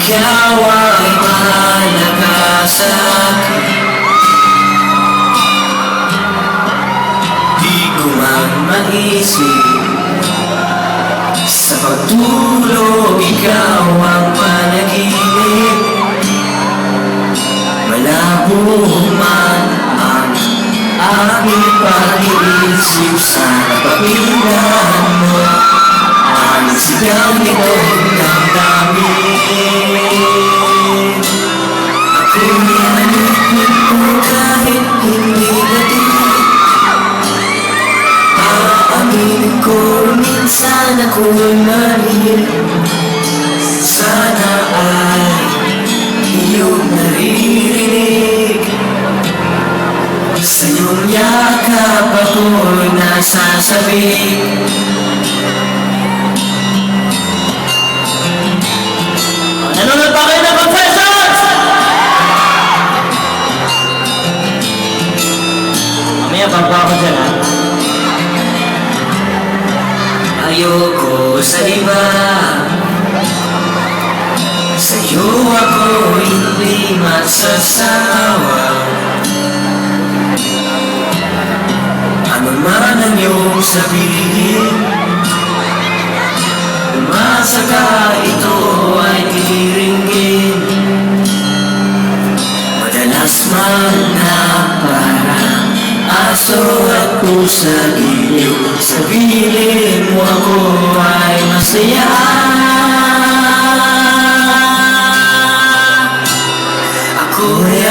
ikaw ay mahalaga sa'kin. Di ko man maisip sa pagtulog, ikaw ang panaginip. Malabo man ang aking pag-iisip, sana pakinggan mo ang sigaw nitong damdamin. Ako'y nilalipit mo kahit hindi natin. Aaminin ko minsan ako'y mali. Sana ay iyong naririnig. Sa iyong yakap ako'y nasasabik. Nanonood pa kayo ng Confessions? Mamaya pagpa ako dyan, ha? Ayoko sa iba, sa'yo ako hindi masasawa. Ano man ang iyong sabihin, umasa ka, ito ay tiringgin. Madalas man na parang aso at pusa giliw, sa piling mo ako ay masaya. Ako ay